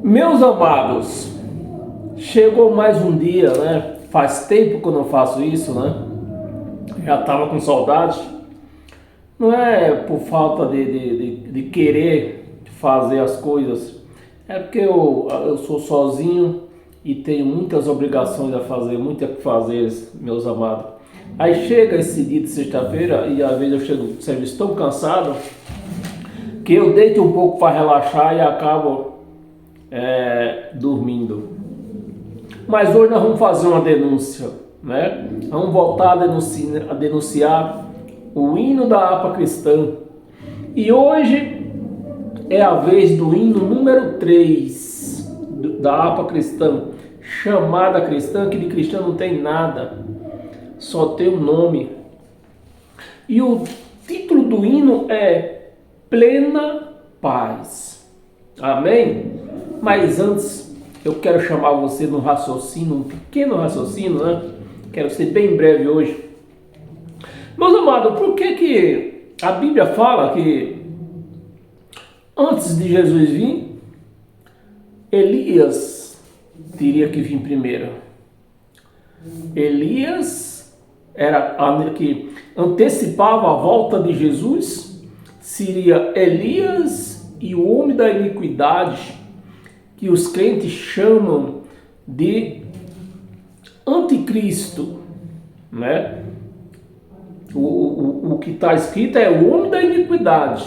Meus amados, chegou mais um dia, né? Faz tempo que eu não faço isso, né? Já estava com saudade. Não é por falta de querer fazer as coisas, é porque eu sou sozinho e tenho muitas obrigações a fazer, muito a fazer, meus amados. Aí chega esse dia de sexta-feira e às vezes eu chego do serviço tão cansado que eu deito um pouco para relaxar e acabo dormindo. Mas hoje nós vamos fazer uma denúncia, né? Vamos voltar a denunciar o hino da harpa cristã. E hoje é a vez do hino número 3 da harpa cristã, chamada cristã, que de cristã não tem nada, só tem um nome. E o título do hino é Plena Paz. Amém? Mas antes, eu quero chamar você num raciocínio, um pequeno raciocínio, né? Quero ser bem breve hoje. Meus amados, por que a Bíblia fala que antes de Jesus vir, Elias teria que vir primeiro? Elias era que antecipava a volta de Jesus, seria Elias e o homem da iniquidade, que os crentes chamam de anticristo, né? O que está escrito é o homem da iniquidade,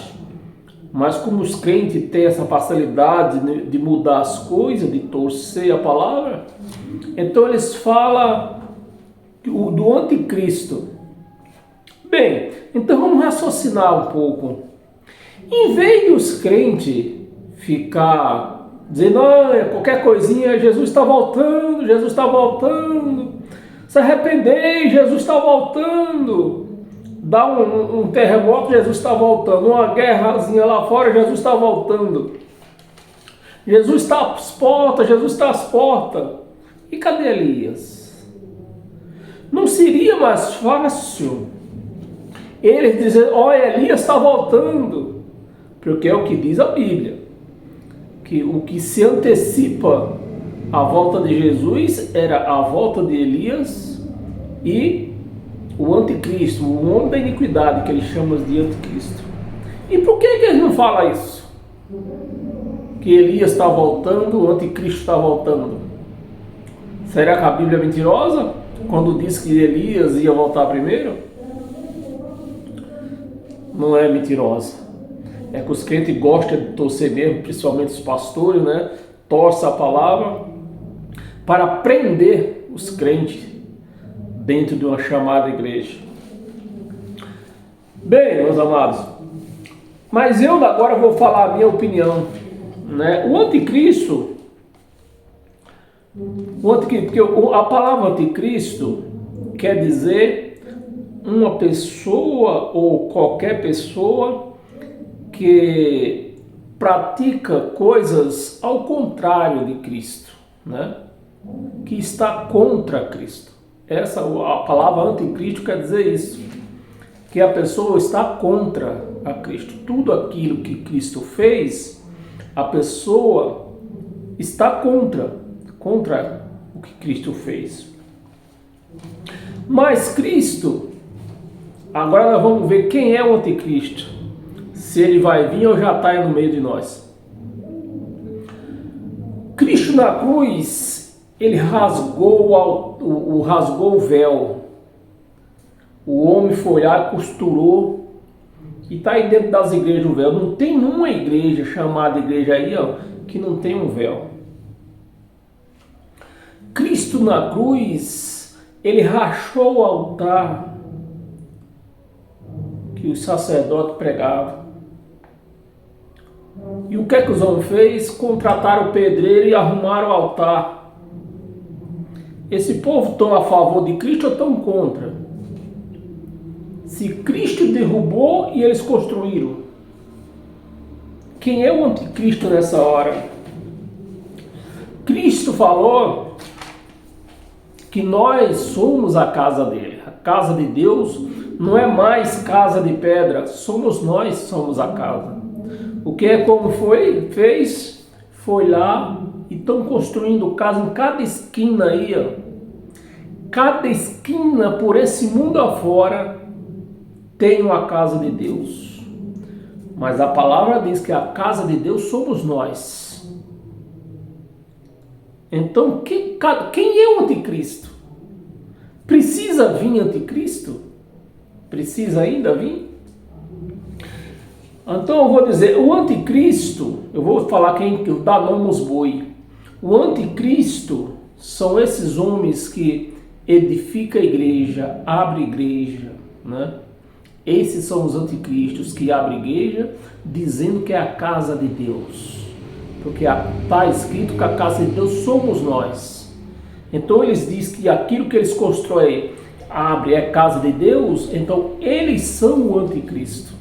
mas como os crentes têm essa facilidade de mudar as coisas, de torcer a palavra, então eles falam do anticristo. Bem, então vamos raciocinar um pouco. Em vez dos crentes ficar dizendo, qualquer coisinha, Jesus está voltando, Jesus está voltando, se arrepender, Jesus está voltando, dá um terremoto, Jesus está voltando, uma guerrazinha lá fora, Jesus está voltando, Jesus está às portas, Jesus está às portas. E cadê Elias? Não seria mais fácil eles dizerem, Elias está voltando? Porque é o que diz a Bíblia, que o que se antecipa a volta de Jesus era a volta de Elias e o anticristo, o homem da iniquidade, que eles chamam de anticristo. E por que eles não falam isso? Que Elias está voltando, o anticristo está voltando. Será que a Bíblia é mentirosa quando diz que Elias ia voltar primeiro? Não é mentirosa. É que os crentes gostam de torcer mesmo, principalmente os pastores, né? Torcem a palavra para prender os crentes dentro de uma chamada igreja. Bem, meus amados, mas eu agora vou falar a minha opinião, né? O anticristo, porque a palavra anticristo quer dizer uma pessoa ou qualquer pessoa que pratica coisas ao contrário de Cristo, né? Que está contra Cristo. A palavra anticristo quer dizer isso, que a pessoa está contra a Cristo. Tudo aquilo que Cristo fez, a pessoa está contra o que Cristo fez. Mas Cristo, agora nós vamos ver quem é o anticristo, se ele vai vir ou já está no meio de nós. Cristo na cruz, ele rasgou o véu. O homem foi lá, costurou, e está aí dentro das igrejas o véu. Não tem uma igreja chamada igreja aí, que não tem um véu. Cristo na cruz, ele rachou o altar que os sacerdotes pregavam. E o que é que os homens fez? Contrataram o pedreiro e arrumaram o altar. Esse povo estão a favor de Cristo ou estão contra? Se Cristo derrubou e eles construíram, quem é o anticristo nessa hora? Cristo falou que nós somos a casa dele. A casa de Deus não é mais casa de pedra, somos nós, somos a casa. O que é como fez? Foi lá e estão construindo casa em cada esquina aí, ó. Cada esquina por esse mundo afora tem uma casa de Deus. Mas a palavra diz que a casa de Deus somos nós. Então, quem é o anticristo? Precisa vir anticristo? Precisa ainda vir? Então eu vou dizer, o anticristo, eu vou falar quem dá nome aos boi. O anticristo são esses homens que edificam a igreja, abrem igreja, né? Esses são os anticristos que abrem igreja dizendo que é a casa de Deus. Porque está escrito que a casa de Deus somos nós. Então eles dizem que aquilo que eles constroem, abre, é casa de Deus, então eles são o anticristo.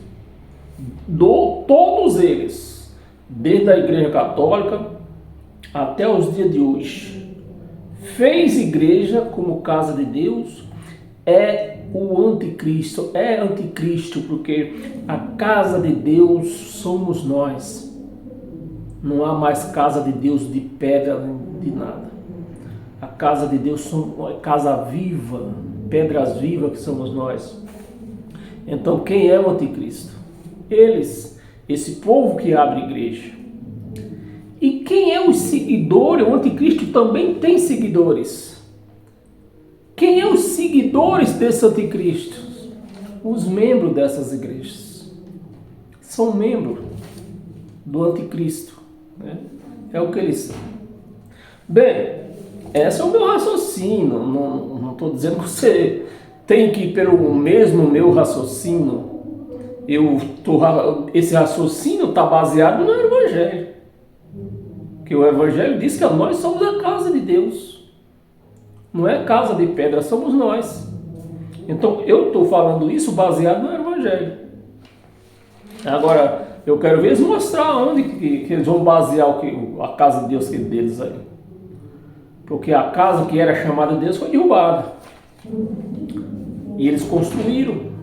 Todos eles, desde a igreja católica até os dias de hoje, fez igreja como casa de Deus, é o anticristo, é anticristo, porque a casa de Deus somos nós. Não há mais casa de Deus de pedra, de nada. A casa de Deus é casa viva, pedras vivas que somos nós. Então quem é o anticristo? Eles, esse povo que abre igreja. E quem é o seguidor? O anticristo também tem seguidores. Quem é os seguidores desse anticristo? Os membros dessas igrejas. São membros do anticristo, né? É o que eles são. Bem, esse é o meu raciocínio. Não estou dizendo que você tem que ir pelo mesmo meu raciocínio. Esse raciocínio está baseado no Evangelho. Que o Evangelho diz que nós somos a casa de Deus. Não é casa de pedra, somos nós. Então eu estou falando isso baseado no Evangelho. Agora, eu quero ver eles mostrar onde que eles vão basear a casa de Deus deles aí. Porque a casa que era chamada de Deus foi derrubada. E eles construíram.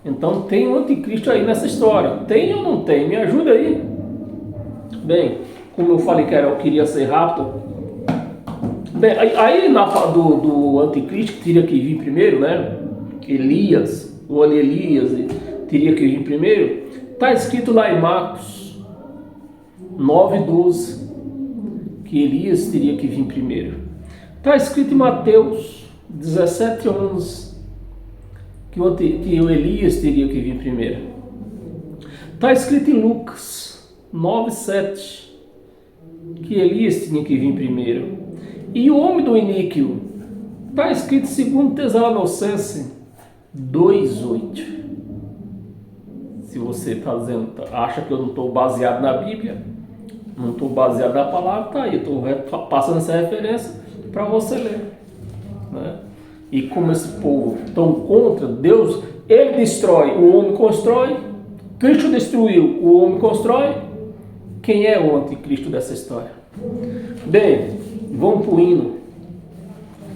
Então tem um anticristo aí nessa história. Tem ou não tem? Me ajuda aí. Bem, como eu falei que eu queria ser rápido. Bem, aí na fala do anticristo que teria que vir primeiro, né? Elias teria que vir primeiro. Está escrito lá em Marcos 9:12 que Elias teria que vir primeiro. Está escrito em Mateus 17:11 que o Elias teria que vir primeiro. Está escrito em Lucas 9:7 que Elias tinha que vir primeiro. E o homem do iníquo, está escrito em 2 Tessalonicenses 2:8. Se você está dizendo, acha que eu não estou baseado na Bíblia, não estou baseado na palavra, está aí, estou passando essa referência para você ler, né? E como esse povo estão contra Deus, ele destrói, o homem constrói. Cristo destruiu, o homem constrói. Quem é o anticristo dessa história? Bem, vamos para o hino.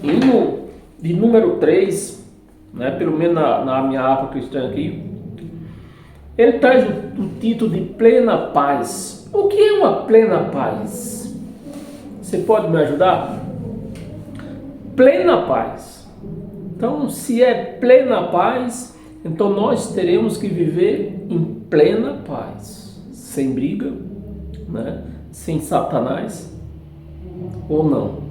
Hino de número 3, né, pelo menos na minha aba cristã aqui. Ele traz o título de Plena Paz. O que é uma plena paz? Você pode me ajudar? Plena paz. Então, se é plena paz, então nós teremos que viver em plena paz. Sem briga, né? Sem Satanás, ou não?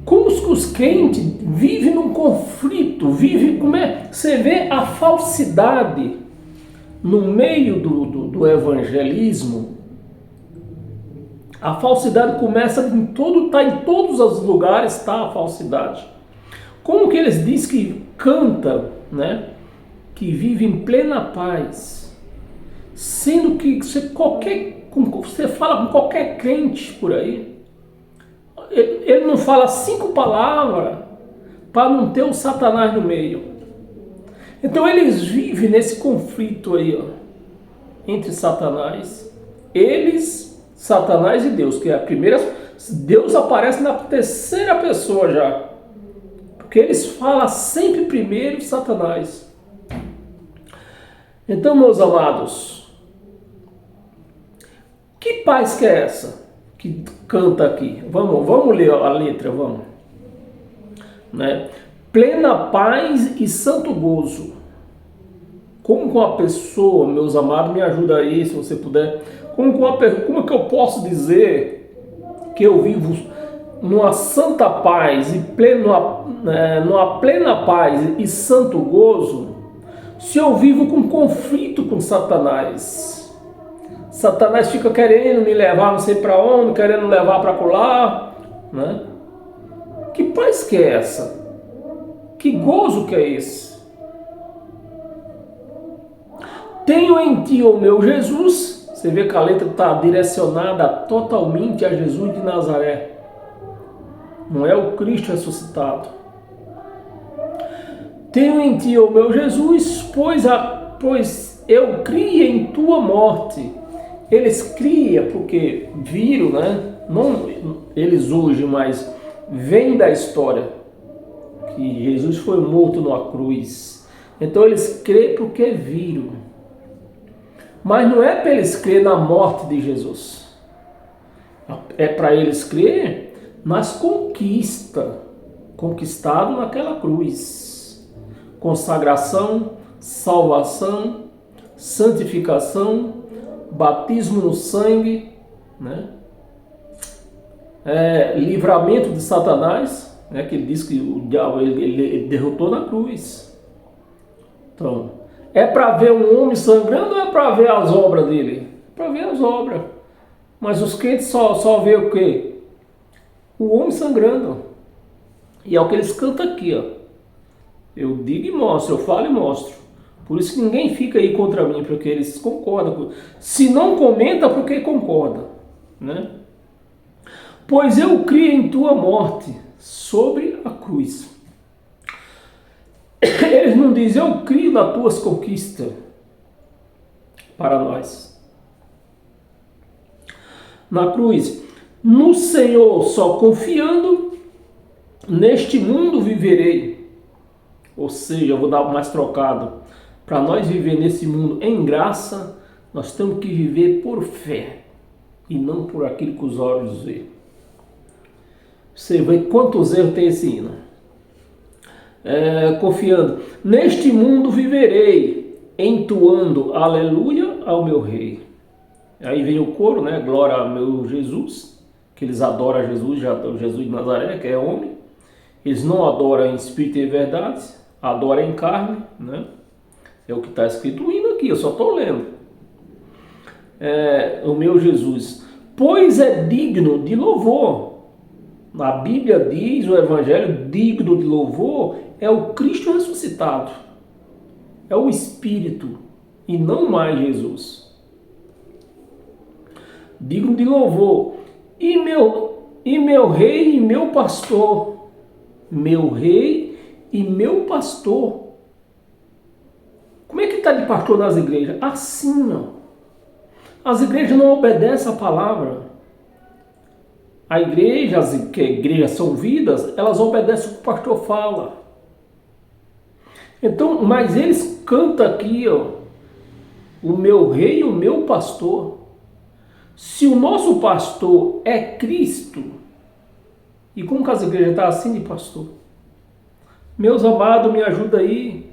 Como os crentes vivem num conflito, você vê a falsidade no meio do evangelismo. A falsidade começa em todos os lugares está a falsidade. Como que eles dizem que canta, né? Que vive em plena paz, sendo que você fala com qualquer crente por aí, ele não fala 5 palavras para não ter o Satanás no meio. Então eles vivem nesse conflito aí, ó, entre Satanás, Satanás e Deus, que é a primeira. Deus aparece na terceira pessoa já, porque eles falam sempre primeiro Satanás. Então, meus amados, Que paz que é essa que canta aqui? Vamos ler a letra, vamos. Né? Plena paz e santo gozo. Como com a pessoa, meus amados, me ajuda aí, se você puder. Como é que eu posso dizer que eu vivo numa santa paz e numa plena paz e santo gozo, se eu vivo com conflito com Satanás? Satanás fica querendo me levar não sei para onde, querendo levar para colar, né? Que paz que é essa? Que gozo que é esse? Tenho em ti, ó meu Jesus. Você vê que a letra está direcionada totalmente a Jesus de Nazaré. Não é o Cristo ressuscitado. Tenho em ti, ó meu Jesus, pois eu criei em tua morte. Eles criam porque viram, né? Não eles hoje, mas vem da história que Jesus foi morto numa cruz. Então eles creem porque viram. Mas não é para eles crer na morte de Jesus. É para eles crer nas conquistas, conquistado naquela cruz. Consagração, salvação, santificação, batismo no sangue, né? Livramento de Satanás, né? Que ele diz que o diabo ele derrotou na cruz. Então, é para ver um homem sangrando ou é para ver as obras dele? É para ver as obras. Mas os crentes só vê o quê? O homem sangrando. E é o que eles cantam aqui, ó. Eu digo e mostro, eu falo e mostro. Por isso que ninguém fica aí contra mim, porque eles concordam. Se não comenta, porque concorda, né? Pois eu criei em tua morte sobre a cruz. Eles não dizem, eu crio nas tuas conquistas para nós. Na cruz, no Senhor só confiando, neste mundo viverei. Ou seja, eu vou dar mais trocado. Para nós viver nesse mundo em graça, nós temos que viver por fé e não por aquilo que os olhos veem. Você vê quantos erros tem esse hino. Confiando, neste mundo viverei, entoando aleluia ao meu rei. Aí vem o coro, né? Glória ao meu Jesus, que eles adoram Jesus, Jesus de Nazaré, que é homem. Eles não adoram em espírito e verdade, adoram em carne, né? É o que está escrito no hino aqui, eu só estou lendo. O meu Jesus, pois é digno de louvor. A Bíblia diz, o Evangelho digno de louvor é o Cristo ressuscitado. É o Espírito e não mais Jesus. Digno de louvor. E meu rei e meu pastor. Meu rei e meu pastor. Como é que está de pastor nas igrejas? Assim, ó. As igrejas não obedecem a palavra. A igreja, que igrejas são vidas, elas obedecem o que o pastor fala. Então, mas eles cantam aqui, ó, o meu rei e o meu pastor. Se o nosso pastor é Cristo, e como que as igrejas estão assim de pastor? Meus amados, me ajuda aí.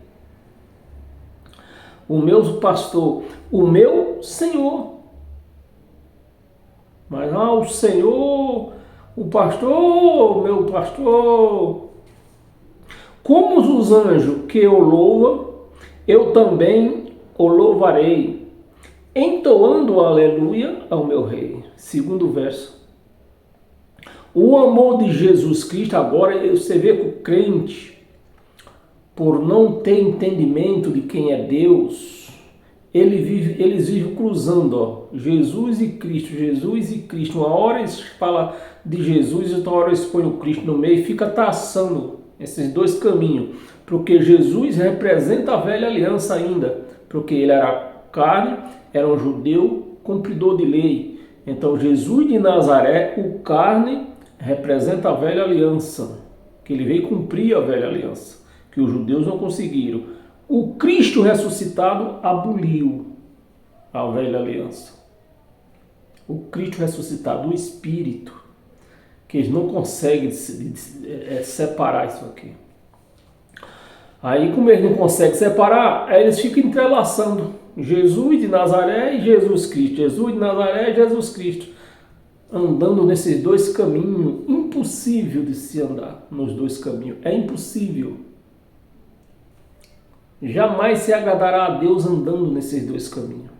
O meu pastor, o meu Senhor. Mas o Senhor, o pastor, meu pastor. Como os anjos que eu louvo, eu também o louvarei, entoando aleluia ao meu rei. Segundo verso. O amor de Jesus Cristo, agora você vê que o crente, por não ter entendimento de quem é Deus, eles vivem cruzando, ó, Jesus e Cristo. Uma hora eles falam de Jesus e outra hora eles põem o Cristo no meio e fica traçando esses dois caminhos. Porque Jesus representa a velha aliança ainda, porque ele era carne, era um judeu cumpridor de lei. Então Jesus de Nazaré, o carne, representa a velha aliança, que ele veio cumprir a velha aliança, que os judeus não conseguiram. O Cristo ressuscitado aboliu a velha aliança. o Cristo ressuscitado, o Espírito, que eles não conseguem separar isso aqui. Aí, como eles não conseguem separar, aí eles ficam entrelaçando Jesus de Nazaré e Jesus Cristo, Jesus de Nazaré e Jesus Cristo, andando nesses dois caminhos. Impossível de se andar nos dois caminhos, é impossível. Jamais se agradará a Deus andando nesses dois caminhos.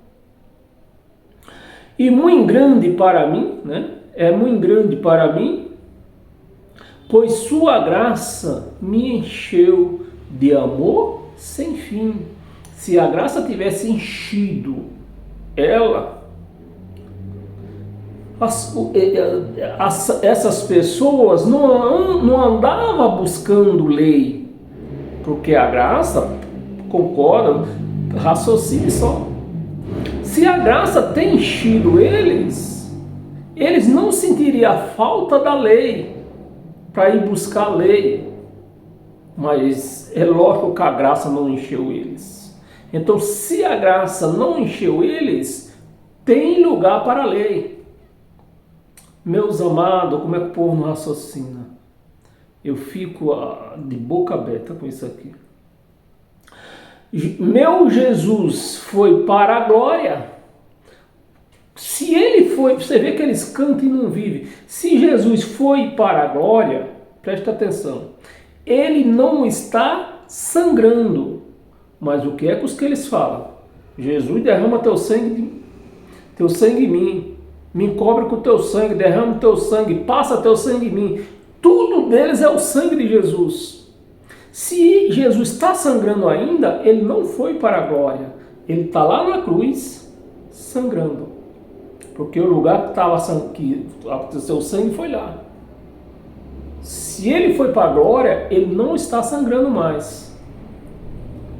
E muito grande para mim, né? É muito grande para mim, pois sua graça me encheu de amor sem fim. Se a graça tivesse enchido ela, essas pessoas não andavam buscando lei, porque a graça, concorda, raciocínio só. Se a graça tem enchido eles não sentiriam a falta da lei para ir buscar a lei. Mas é lógico que a graça não encheu eles. Então, se a graça não encheu eles, tem lugar para a lei. Meus amados, como é que o povo não raciocina? Eu fico de boca aberta com isso aqui. Meu Jesus foi para a glória. Se ele foi, você vê que eles cantam e não vivem. Se Jesus foi para a glória, presta atenção, ele não está sangrando. Mas o que é que os que eles falam? Jesus, derrama teu sangue em mim. Me cobre com teu sangue, derrama teu sangue, passa teu sangue em mim. Tudo deles é o sangue de Jesus. Se Jesus está sangrando ainda, ele não foi para a glória. Ele está lá na cruz, sangrando. Porque o lugar que aconteceu o sangue foi lá. Se ele foi para a glória, ele não está sangrando mais.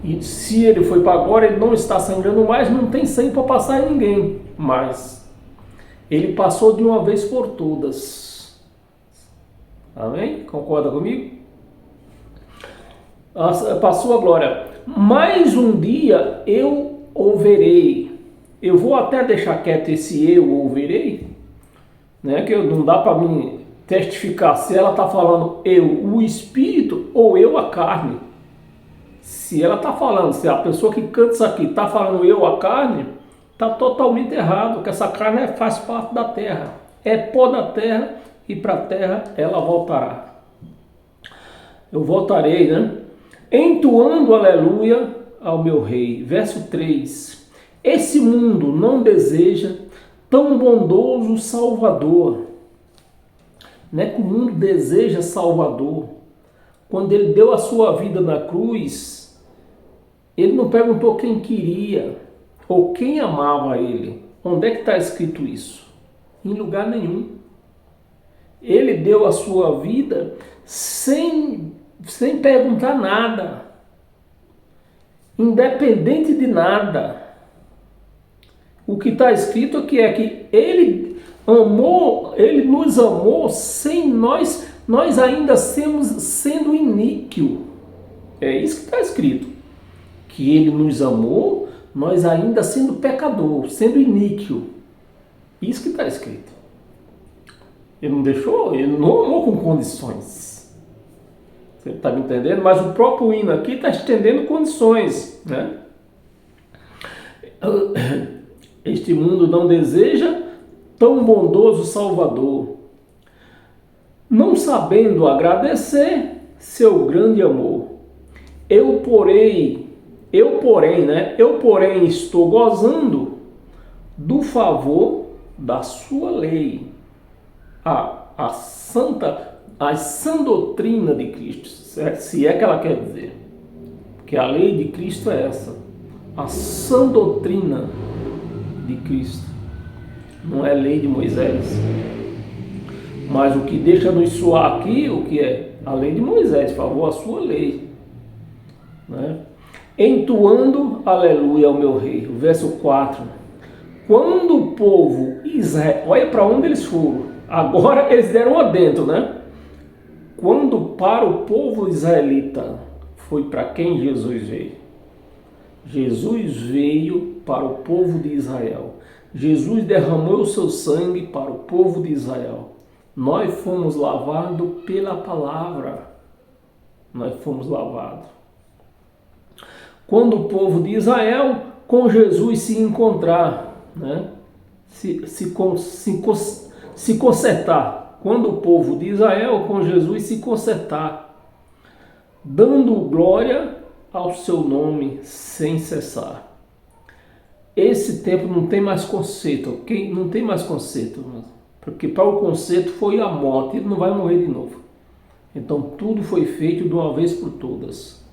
E se ele foi para a glória, ele não está sangrando mais, não tem sangue para passar em ninguém mais. Ele passou de uma vez por todas. Amém? Concorda comigo? Passou a glória. Mais um dia eu ouvirei. Eu vou até deixar quieto esse eu ouvirei, né? Que não dá para mim testificar se ela está falando eu, o espírito, ou eu, a carne. Se ela está falando, se a pessoa que canta isso aqui está falando eu, a carne, está totalmente errado, porque essa carne faz parte da terra. É pó da terra e para a terra ela voltará. Eu voltarei, né? Entoando aleluia ao meu rei. Verso 3. Esse mundo não deseja tão bondoso Salvador. Não é que o mundo deseja Salvador. Quando ele deu a sua vida na cruz, ele não perguntou quem queria ou quem amava ele. Onde é que está escrito isso? Em lugar nenhum. Ele deu a sua vida sem perguntar nada, independente de nada. O que está escrito aqui é que ele nos amou sem nós ainda sendo iníquo. É isso que está escrito. Que ele nos amou, nós ainda sendo pecador, sendo iníquo. Isso que está escrito. Ele não deixou, ele não amou com condições. Você está me entendendo? Mas o próprio hino aqui está estendendo condições, né? Este mundo não deseja tão bondoso Salvador, não sabendo agradecer seu grande amor. Eu, porém, estou gozando do favor da sua lei. A sã doutrina de Cristo, se é que ela quer dizer. Porque a lei de Cristo é essa. A sã doutrina de Cristo. Não é lei de Moisés. Mas o que deixa nos soar aqui, o que é? A lei de Moisés, por favor, a sua lei. Né? Entoando aleluia ao meu rei. O verso 4. Quando o povo Israel, olha para onde eles foram. Agora eles deram adentro, né? Quando para o povo israelita, foi para quem Jesus veio? Jesus veio para o povo de Israel. Jesus derramou o seu sangue para o povo de Israel. Nós fomos lavados pela palavra. Nós fomos lavados. Quando o povo de Israel com Jesus se encontrar, né? se consertar. Quando o povo de Israel com Jesus se consertar, dando glória ao seu nome sem cessar. Esse tempo não tem mais conserto, ok? Não tem mais conserto, porque para o conserto foi a morte, ele não vai morrer de novo. Então tudo foi feito de uma vez por todas.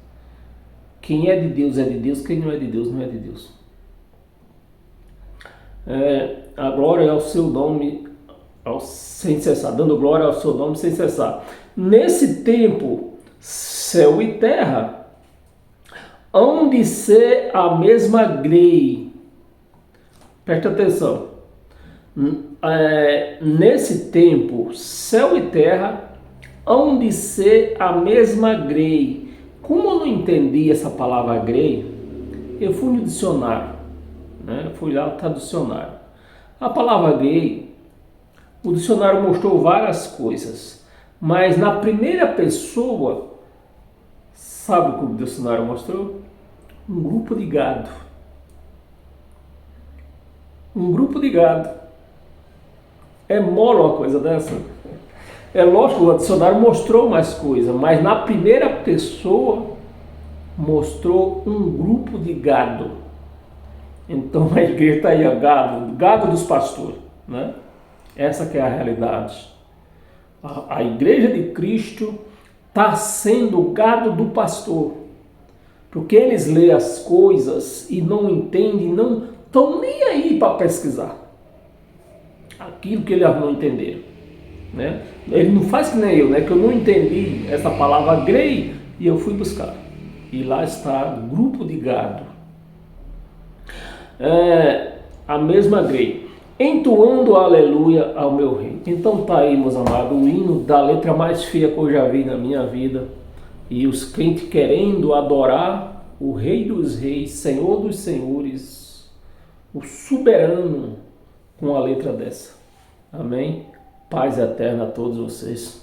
Quem é de Deus, quem não é de Deus, não é de Deus. A glória ao seu nome sem cessar, dando glória ao seu nome sem cessar. Nesse tempo, céu e terra hão de ser a mesma grei. Presta atenção. Nesse tempo, céu e terra hão de ser a mesma grei. Como eu não entendi essa palavra grei, eu fui no dicionário, né? Fui lá para o dicionário. A palavra grei, o dicionário mostrou várias coisas, mas na primeira pessoa, sabe o que o dicionário mostrou? Um grupo de gado. Um grupo de gado. É mole uma coisa dessa? É lógico que o dicionário mostrou mais coisa, mas na primeira pessoa mostrou um grupo de gado. Então a igreja está aí, gado dos pastores, né? Essa que é a realidade. A igreja de Cristo está sendo o gado do pastor, porque eles lêem as coisas e não entendem, não estão nem aí para pesquisar aquilo que eles não entenderam, né? Ele não faz que nem eu, né? Que eu não entendi essa palavra grei e eu fui buscar. E lá está grupo de gado. A mesma grei. Entoando aleluia ao meu rei. Então tá aí, meus amados, o hino da letra mais feia que eu já vi na minha vida. E os crentes querendo adorar o Rei dos Reis, Senhor dos Senhores, o soberano, com a letra dessa. Amém? Paz eterna a todos vocês.